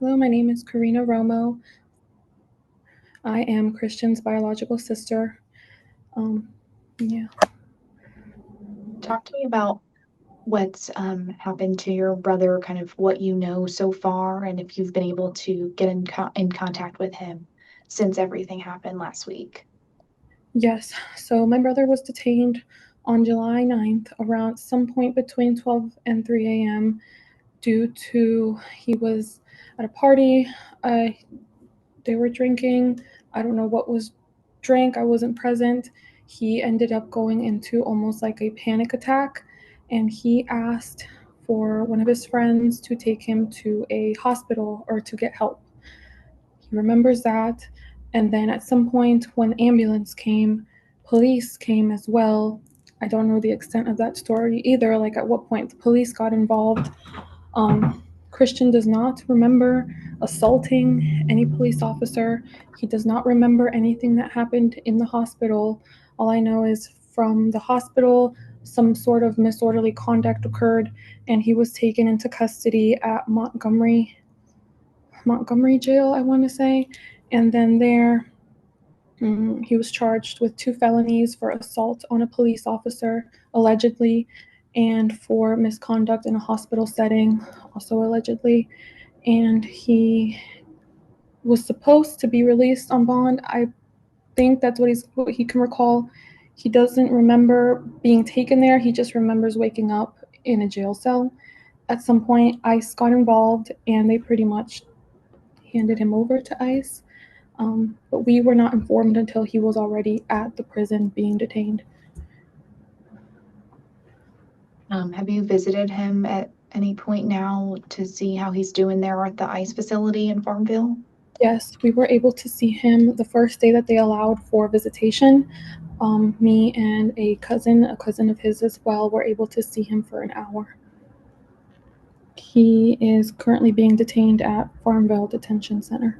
Hello, my name is Carina Romo. I am Christian's biological sister. Um, yeah. Talk to me about what's happened to your brother, kind of what you know so far, and if you've been able to get in contact with him since everything happened last week. Yes, so my brother was detained on July 9th around some point between 12 and 3 a.m. due to he was at a party. Uh, they were drinking. I don't know what was drank. I wasn't present. He ended up going into almost like a panic attack, and he asked for one of his friends to take him to a hospital or to get help. He remembers that. And then at some point, when ambulance came, police came as well. I don't know the extent of that story either, like at what point the police got involved. Christian does not remember assaulting any police officer. He does not remember anything that happened in the hospital. All I know is from the hospital, some sort of disorderly conduct occurred, and he was taken into custody at Montgomery jail, I want to say. And then there, he was charged with 2 felonies for assault on a police officer, allegedly, and for misconduct in a hospital setting, also allegedly. And he was supposed to be released on bond. I think that's what he can recall. He doesn't remember being taken there. He just remembers waking up in a jail cell. At some point, ICE got involved, and they pretty much handed him over to ICE. But we were not informed until he was already at the prison being detained. Have you visited him at any point now to see how he's doing there at the ICE facility in Farmville? Yes, we were able to see him the first day that they allowed for visitation. Me and a cousin of his as well, were able to see him for an hour. He is currently being detained at Farmville Detention Center.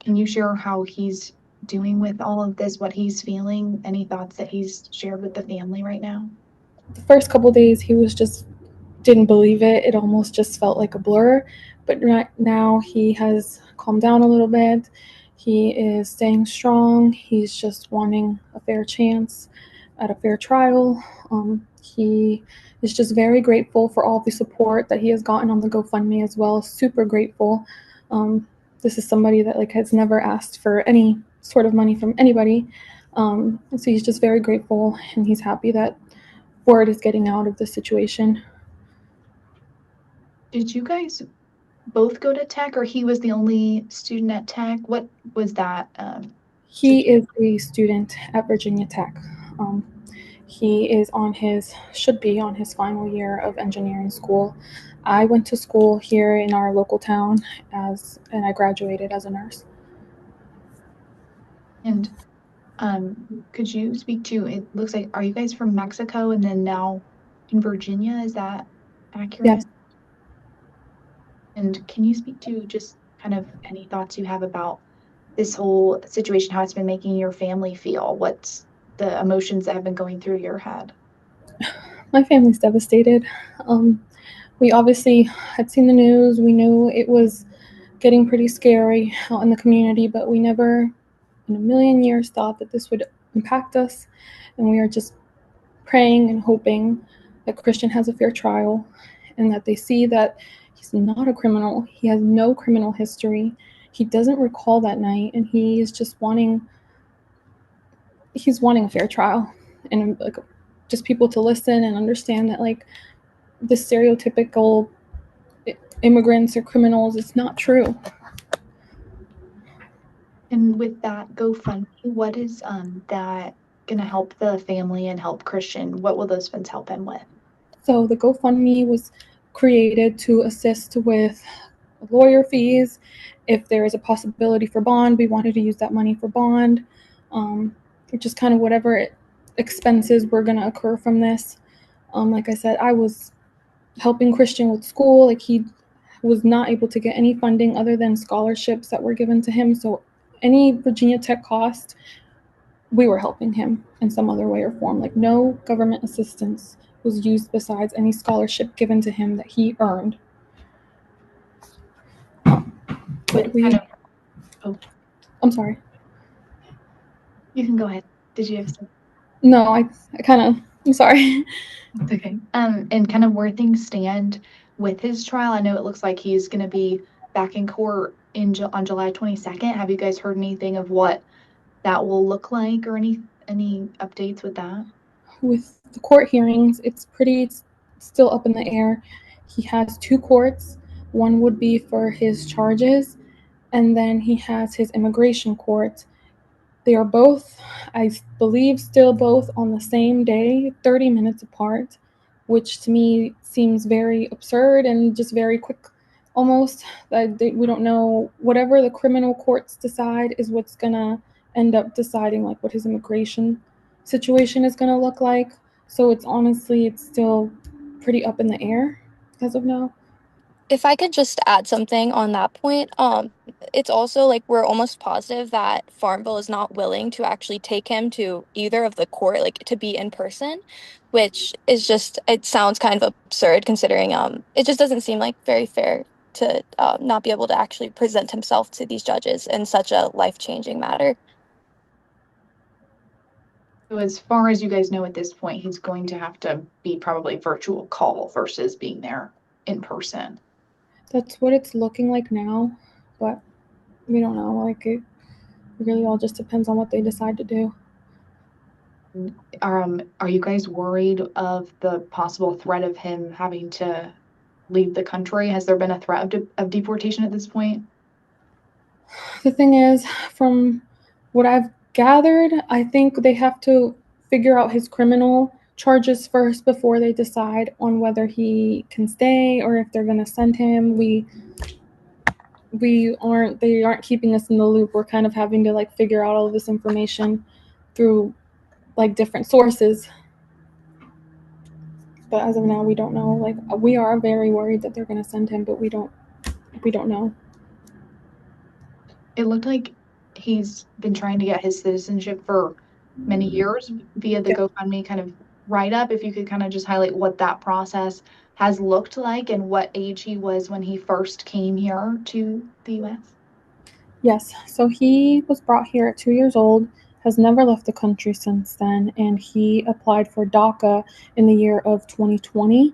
Can you share how he's doing with all of this, what he's feeling, any thoughts that he's shared with the family right now? The first couple days, he was just didn't believe it. It almost just felt like a blur. But right now, he has calmed down a little bit. He is staying strong. He's just wanting a fair chance at a fair trial. He is just very grateful for all the support that he has gotten on the GoFundMe as well. Super grateful. Um, this is somebody that like has never asked for any sort of money from anybody. And so he's just very grateful, and he's happy that word is getting out of the situation. Did you guys both go to Tech, or he was the only student at Tech? What was that He situation? is a student at Virginia Tech. Um, he is should be on his final year of engineering school. I went to school here in our local town and I graduated as a nurse. And could you speak to, it looks like, are you guys from Mexico and then now in Virginia? Is that Yes. accurate? And can you speak to just kind of any thoughts you have about this whole situation, how it's been making your family feel? What's the emotions that have been going through your head? My family's devastated. Um, we obviously had seen the news. We knew it was getting pretty scary out in the community, but we never in a million years thought that this would impact us. And we are just praying and hoping that Christian has a fair trial and that they see that he's not a criminal. He has no criminal history. He doesn't recall that night, and he's wanting a fair trial and like just people to listen and understand that like the stereotypical immigrants or criminals, it's not true. And with that GoFundMe, what is that gonna help the family and help Christian? What will those funds help him with? So the GoFundMe was created to assist with lawyer fees. If there is a possibility for bond, we wanted to use that money for bond. Um, just kind of whatever expenses were going to occur from this. Like I said, I was helping Christian with school. Like he was not able to get any funding other than scholarships that were given to him. So any Virginia Tech cost, we were helping him in some other way or form. Like no government assistance was used besides any scholarship given to him that he earned. with kind of, oh, I'm sorry. you can go ahead. Did you have something? No, I'm sorry. It's okay. And kind of where things stand with his trial. I know it looks like he's going to be back in court on July 22nd. Have you guys heard anything of what that will look like, or any updates with that? With the court hearings, it's still up in the air. He has two courts. One would be for his charges, and then he has his immigration court. They are both, I believe, still both on the same day, 30 minutes apart, which to me seems very absurd and just very quick almost. We don't know. Whatever the criminal courts decide is what's going to end up deciding like what his immigration situation is going to look like. So it's still pretty up in the air as of now. If I could just add something on that point, it's also like we're almost positive that Farmville is not willing to actually take him to either of the court, like to be in person, which is just, it sounds kind of absurd considering it just doesn't seem like very fair to not be able to actually present himself to these judges in such a life-changing matter. So as far as you guys know at this point, he's going to have to be probably virtual call versus being there in person. That's what it's looking like now, but we don't know. Like it really all just depends on what they decide to do. Are you guys worried of the possible threat of him having to leave the country? Has there been a threat of deportation at this point? The thing is, from what I've gathered, I think they have to figure out his criminal charges first before they decide on whether he can stay or if they're going to send him. They aren't keeping us in the loop. We're kind of having to like figure out all of this information through like different sources. But as of now, we don't know. Like we are very worried that they're going to send him, but we don't know. It looked like he's been trying to get his citizenship for many years via the Yeah. GoFundMe kind of write up. If you could kind of just highlight what that process has looked like and what age he was when he first came here to the US. Yes, so he was brought here at 2 years old, has never left the country since then, and he applied for DACA in the year of 2020.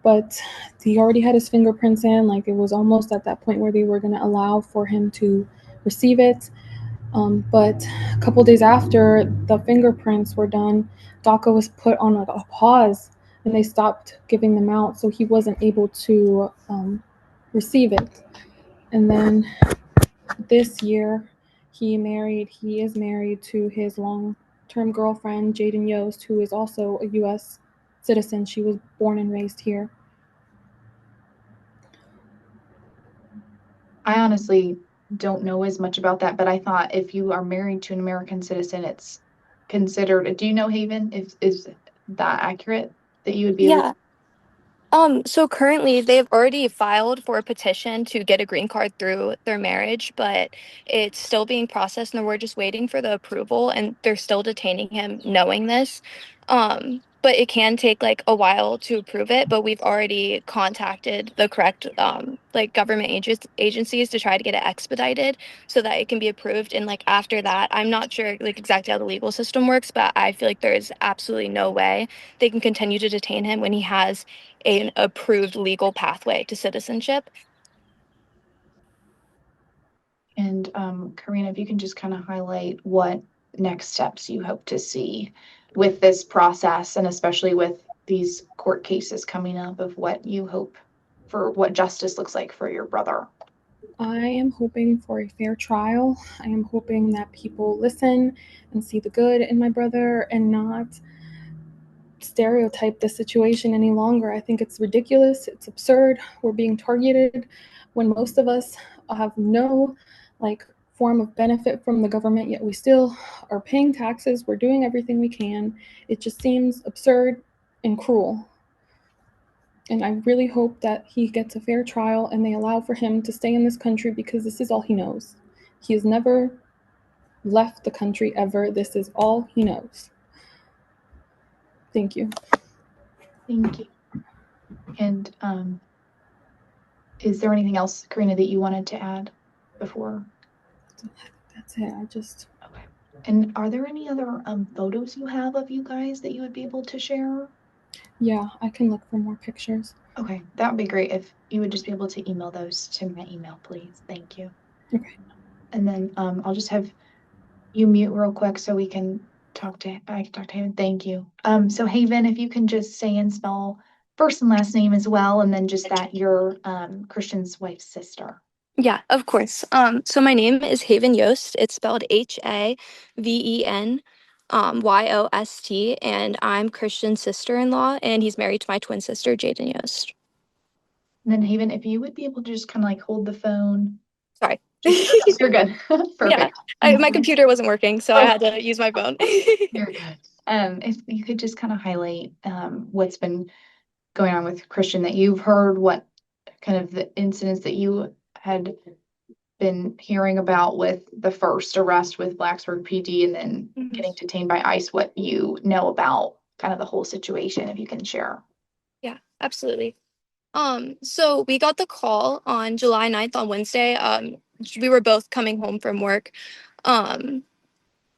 But he already had his fingerprints in, like it was almost at that point where they were going to allow for him to receive it. But a couple days after the fingerprints were done, DACA was put on like a pause and they stopped giving them out, so he wasn't able to receive it. And then this year, he is married to his long-term girlfriend, Jaden Yost, who is also a U.S. citizen. She was born and raised here. I honestly don't know as much about that, but I thought if you are married to an American citizen, it's considered. Do you know, Haven? Is that accurate that you would be able? Yeah. So currently they've already filed for a petition to get a green card through their marriage, but it's still being processed and we're just waiting for the approval and they're still detaining him knowing this. But it can take like a while to approve it, but we've already contacted the correct like government agencies to try to get it expedited so that it can be approved. And like after that, I'm not sure like exactly how the legal system works, but I feel like there is absolutely no way they can continue to detain him when he has an approved legal pathway to citizenship. And Karina, if you can just kind of highlight what next steps you hope to see with this process, and especially with these court cases coming up, of what you hope for what justice looks like for your brother. I am hoping for a fair trial. I am hoping that people listen and see the good in my brother and not stereotype the situation any longer. I think it's ridiculous. It's absurd. We're being targeted when most of us have no like form of benefit from the government, yet we still are paying taxes. We're doing everything we can. It just seems absurd and cruel. And I really hope that he gets a fair trial and they allow for him to stay in this country because this is all he knows. He has never left the country ever. This is all he knows. Thank you. Thank you. And Is there anything else, Carina, that you wanted to add before? That's it. I just. Okay. And are there any other photos you have of you guys that you would be able to share? Yeah, I can look for more pictures. Okay, that would be great if you would just be able to email those to my email, please. Thank you. Okay. And then I'll just have you mute real quick so we can I can talk to Haven. Thank you. So Haven, if you can just say and spell first and last name as well, and then just that you're Christian's wife's sister. Yeah, of course. So my name is Haven Yost. It's spelled Haven, Yost, and I'm Christian's sister-in-law, and he's married to my twin sister, Jaden Yost. And then Haven, if you would be able to just kind of like hold the phone. Sorry. You're good. Yeah, Perfect. my computer wasn't working, so I had to use my phone. You're good. If you could just kind of highlight what's been going on with Christian that you've heard, what kind of the incidents that you had been hearing about with the first arrest with Blacksburg PD and then getting detained by ICE, what you know about kind of the whole situation, if you can share. Yeah, absolutely. So we got the call on July 9th on Wednesday. We were both coming home from work. Um,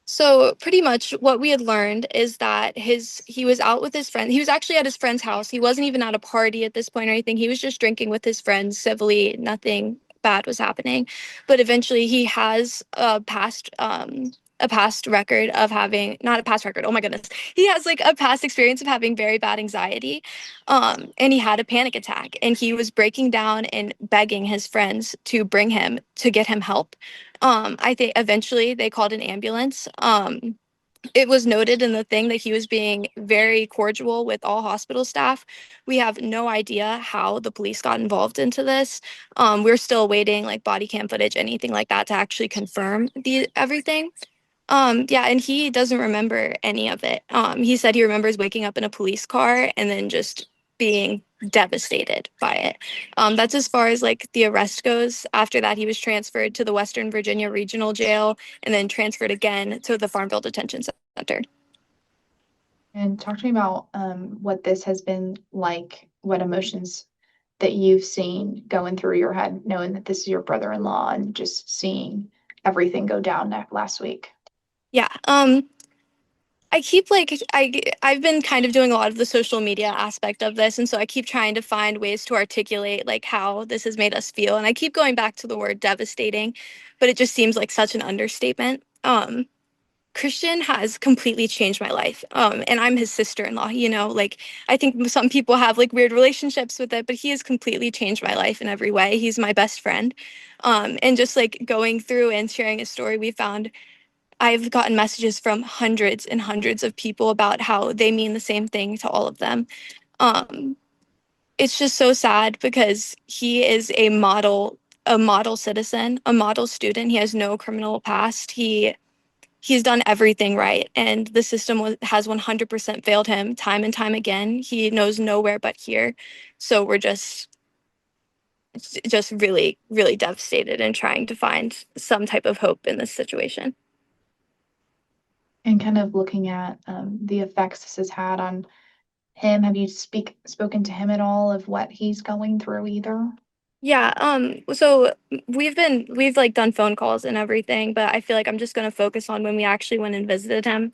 So pretty much what we had learned is that he was out with his friend. He was actually at his friend's house. He wasn't even at a party at this point or anything. He was just drinking with his friends civilly. Nothing bad was happening. But eventually he has a past record of having not a past record. Oh my goodness. He has like a past experience of having very bad anxiety. And he had a panic attack and he was breaking down and begging his friends to bring him to get him help. I think eventually they called an ambulance. It was noted in the thing that he was being very cordial with all hospital staff. We have no idea how the police got involved into this. We're still waiting like body cam footage, anything like that to actually confirm the everything. Yeah, and he doesn't remember any of it. He said he remembers waking up in a police car and then just being devastated by it. That's as far as like the arrest goes. After that, he was transferred to the Western Virginia Regional Jail and then transferred again to the Farmville Detention Center. And talk to me about what this has been like, what emotions that you've seen going through your head, knowing that this is your brother-in-law and just seeing everything go down last week. Yeah. I keep like I've been kind of doing a lot of the social media aspect of this, and so I keep trying to find ways to articulate like how this has made us feel, and I keep going back to the word devastating, but it just seems like such an understatement. Christian has completely changed my life, and I'm his sister-in-law. You know, like I think some people have like weird relationships with it, but he has completely changed my life in every way. He's my best friend, and just like going through and sharing his story, we found I've gotten messages from hundreds and hundreds of people about how they mean the same thing to all of them. Um, it's just so sad because he is a model citizen, a model student. He has no criminal past. He's done everything right, and the system has 100% failed him time and time again. He knows nowhere but here. So we're just really, really devastated and trying to find some type of hope in this situation. And kind of looking at the effects this has had on him. Have you spoken to him at all of what he's going through either? Yeah, so we've like done phone calls and everything, but I feel like I'm just gonna focus on when we actually went and visited him.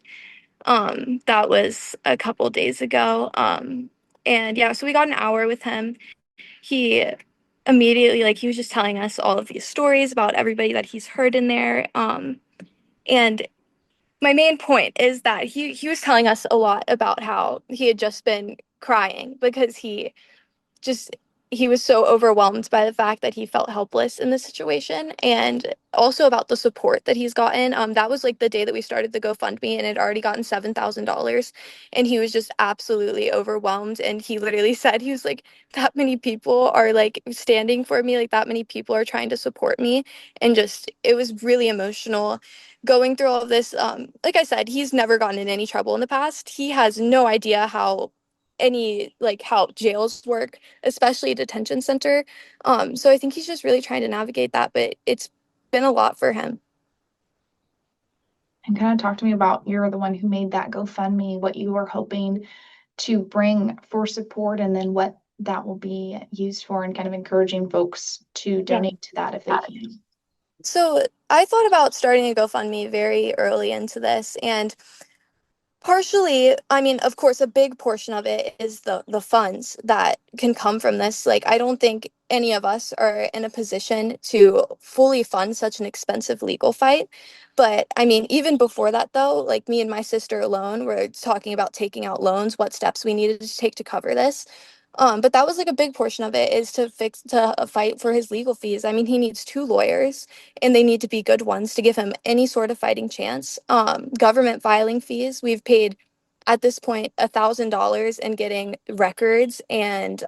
That was a couple days ago. And yeah, so we got an hour with him. He immediately like he was just telling us all of these stories about everybody that he's heard in there. And my main point is that he was telling us a lot about how he had just been crying because just he was so overwhelmed by the fact that he felt helpless in this situation and also about the support that he's gotten. That was like the day that we started the GoFundMe and it had already gotten $7,000 and he was just absolutely overwhelmed and he literally said he was like that many people are like standing for me, like that many people are trying to support me, and just it was really emotional going through all of this. Like I said, he's never gotten in any trouble in the past. He has no idea how jails work, especially a detention center. So I think he's just really trying to navigate that, but it's been a lot for him. And kind of talk to me about you're the one who made that GoFundMe, what you were hoping to bring for support, and then what that will be used for, and kind of encouraging folks to donate to that if they can? So I thought about starting a GoFundMe very early into this, and partially, I mean, of course, a big portion of it is the funds that can come from this. Like, I don't think any of us are in a position to fully fund such an expensive legal fight. But I mean, even before that, though, like me and my sister alone were talking about taking out loans, what steps we needed to take to cover this. But that was like a big portion of it is to fight for his legal fees. I mean, he needs two lawyers and they need to be good ones to give him any sort of fighting chance. Government filing fees, we've paid at this point $1,000 in getting records and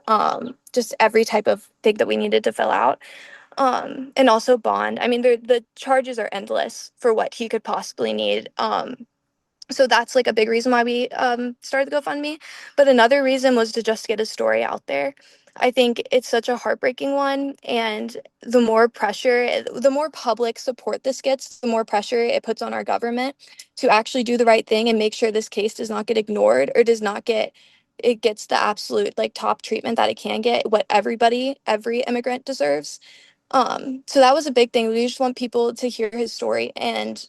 just every type of thing that we needed to fill out. And also bond. I mean, the charges are endless for what he could possibly need. So that's like a big reason why we started the GoFundMe. But another reason was to just get his story out there. I think it's such a heartbreaking one, and the more pressure, the more public support this gets, the more pressure it puts on our government to actually do the right thing and make sure this case does not get ignored or does not get it gets the absolute like top treatment that it can get, what every immigrant deserves. So that was a big thing. We just want people to hear his story and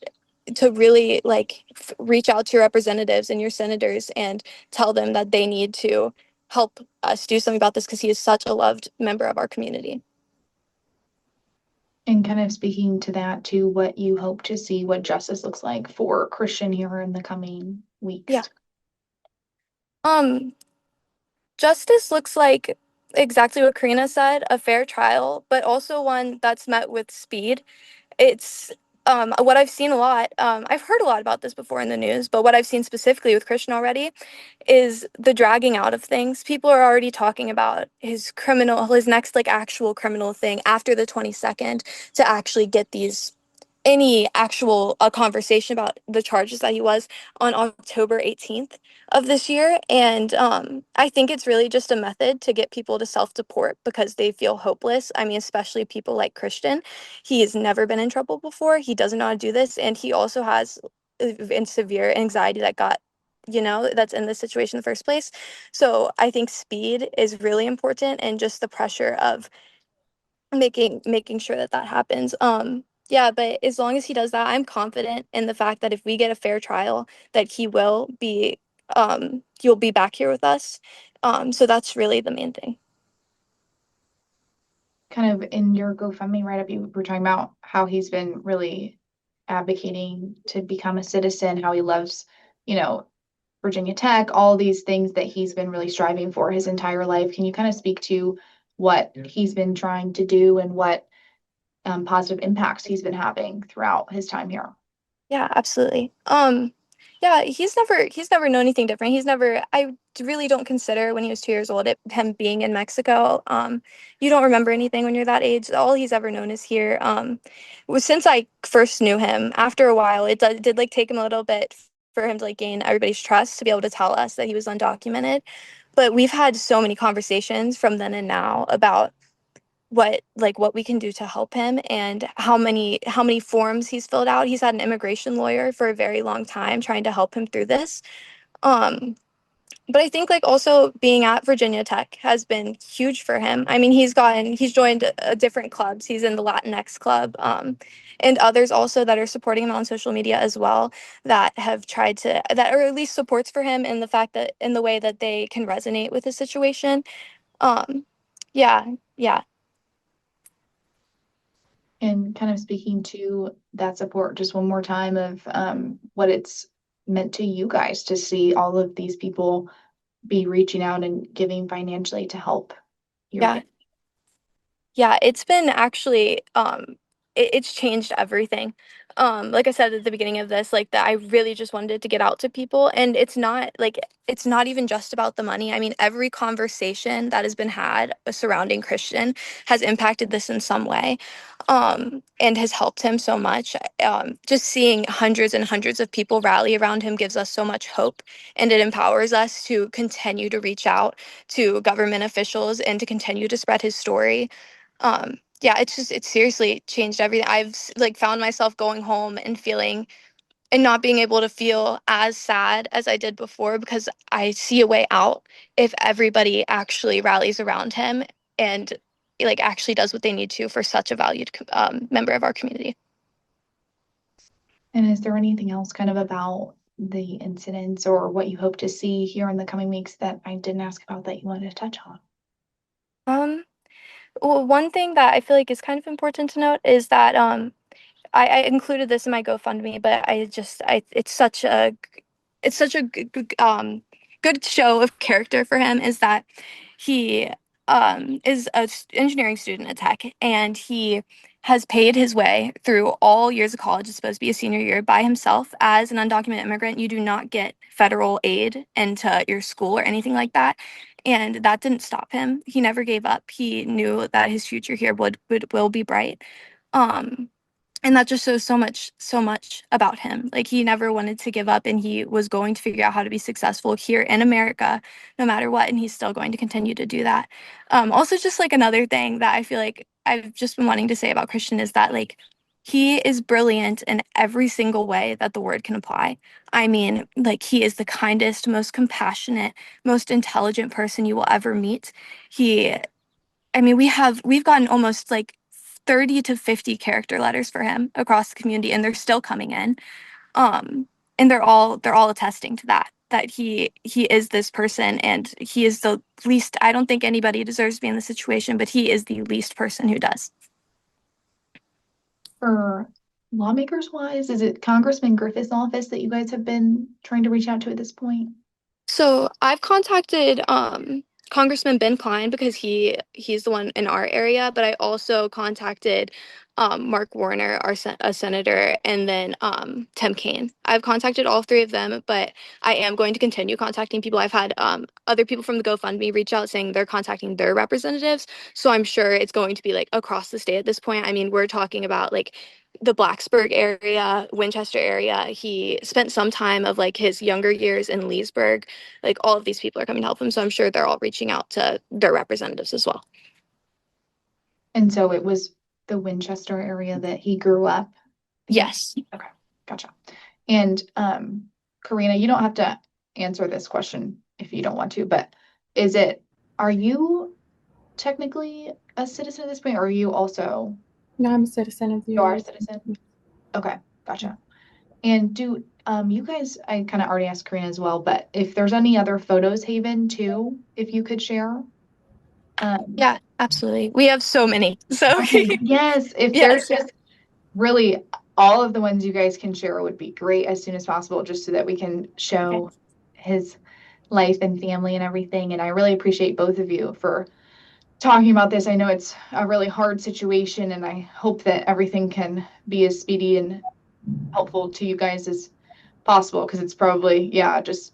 to really like reach out to your representatives and your senators and tell them that they need to help us do something about this because he is such a loved member of our community. And kind of speaking to that, to what you hope to see, what justice looks like for Cristian here in the coming weeks. Yeah. Um, Justice looks like exactly what Karina said, a fair trial, but also one that's met with speed. It's what I've seen a lot. I've heard a lot about this before in the news, but what I've seen specifically with Christian already is the dragging out of things. People are already talking about his next like actual criminal thing after the 22nd to actually get these any actual conversation about the charges that he was on October 18th of this year. And I think it's really just a method to get people to self-deport because they feel hopeless. I mean, especially people like Christian. He has never been in trouble before. He doesn't know how to do this. And he also has severe anxiety that that's in this situation in the first place. So I think speed is really important and just the pressure of making sure that that happens. Yeah, but as long as he does that, I'm confident in the fact that if we get a fair trial, that he'll be back here with us. So that's really the main thing. Kind of in your GoFundMe write-up, you were talking about how he's been really advocating to become a citizen, how he loves, you know, Virginia Tech, all these things that he's been really striving for his entire life. Can you kind of speak to what he's been trying to do and what positive impacts he's been having throughout his time here? Yeah, absolutely. Yeah, he's never known anything different. I really don't consider when he was 2 years old him being in Mexico. You don't remember anything when you're that age. All he's ever known is here. Was since I first knew him. After a while, did like take him a little bit for him to like gain everybody's trust to be able to tell us that he was undocumented. But we've had so many conversations from then and now about what we can do to help him and how many forms he's filled out. He's had an immigration lawyer for a very long time trying to help him through this. Um, but I think like also being at Virginia Tech has been huge for him. I mean, he's joined different clubs. He's in the Latinx club, and others also that are supporting him on social media as well that have tried to that or at least supports for him in the fact that in the way that they can resonate with the situation. Um, yeah, yeah. And kind of speaking to that support just one more time of what it's meant to you guys to see all of these people be reaching out and giving financially to help your Yeah, family. yeah, it's been actually it's changed everything. Like I said at the beginning of this, like that I really just wanted to get out to people and it's not even just about the money. I mean, every conversation that has been had surrounding Christian has impacted this in some way. And has helped him so much. Just seeing hundreds and hundreds of people rally around him gives us so much hope and it empowers us to continue to reach out to government officials and to continue to spread his story. Yeah, it's seriously changed everything. I've like found myself going home and feeling and not being able to feel as sad as I did before, because I see a way out if everybody actually rallies around him and like actually does what they need to for such a valued member of our community. And is there anything else kind of about the incidents or what you hope to see here in the coming weeks that I didn't ask about that you wanted to touch on? Well, one thing that I feel like is kind of important to note is that I included this in my GoFundMe, but it's such a good show of character for him, is that he is a engineering student at Tech, and he has paid his way through all years of college. It's supposed to be a senior year by himself. As an undocumented immigrant, you do not get federal aid into your school or anything like that. And that didn't stop him. He never gave up. He knew that his future here will be bright. Um, and that just shows so much about him. Like, he never wanted to give up, and he was going to figure out how to be successful here in America no matter what, and he's still going to continue to do that. Also, just like another thing that I feel like I've just been wanting to say about Cristian is that, like, he is brilliant in every single way that the word can apply. I mean, like, he is the kindest, most compassionate, most intelligent person you will ever meet. He I mean, we've gotten almost like 30 to 50 character letters for him across the community, and they're still coming in. Um, and they're all attesting to that he is this person, and he is the least. I don't think anybody deserves to be in this situation, but he is the least person who does. For lawmakers wise, is it Congressman Griffith's office that you guys have been trying to reach out to at this point? So I've contacted Congressman Ben Klein because he's the one in our area, but I also contacted Mark Warner, a senator, and then Tim Kaine. I've contacted all three of them, but I am going to continue contacting people. I've had other people from the GoFundMe reach out saying they're contacting their representatives, so I'm sure it's going to be like across the state at this point. I mean, we're talking about like the Blacksburg area, Winchester area. He spent some time of like his younger years in Leesburg. Like, all of these people are coming to help him, so I'm sure they're all reaching out to their representatives as well. And so it was the Winchester area that he grew up? Yes. Okay, gotcha. And Carina, you don't have to answer this question if you don't want to, but are you technically a citizen at this point, or are you also? No, I'm a citizen of the You are a United citizen? States. Okay, gotcha. And do you guys, I kind of already asked Karina as well, but if there's any other photos, Haven, too, if you could share? Yeah, absolutely. We have so many. So Okay, yes, if there's yes. just really all of the ones you guys can share would be great as soon as possible, just so that we can show Okay. his life and family and everything. And I really appreciate both of you for talking about this. I know it's a really hard situation, and I hope that everything can be as speedy and helpful to you guys as possible, because it's probably, yeah, just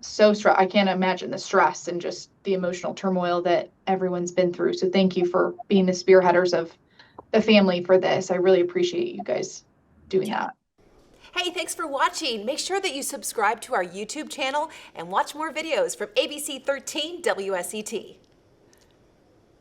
so I can't imagine the stress and just the emotional turmoil that everyone's been through. So thank you for being the spearheaders of the family for this. I really appreciate you guys doing that. Hey, thanks for watching. Make sure that you subscribe to our YouTube channel and watch more videos from ABC 13 WSET.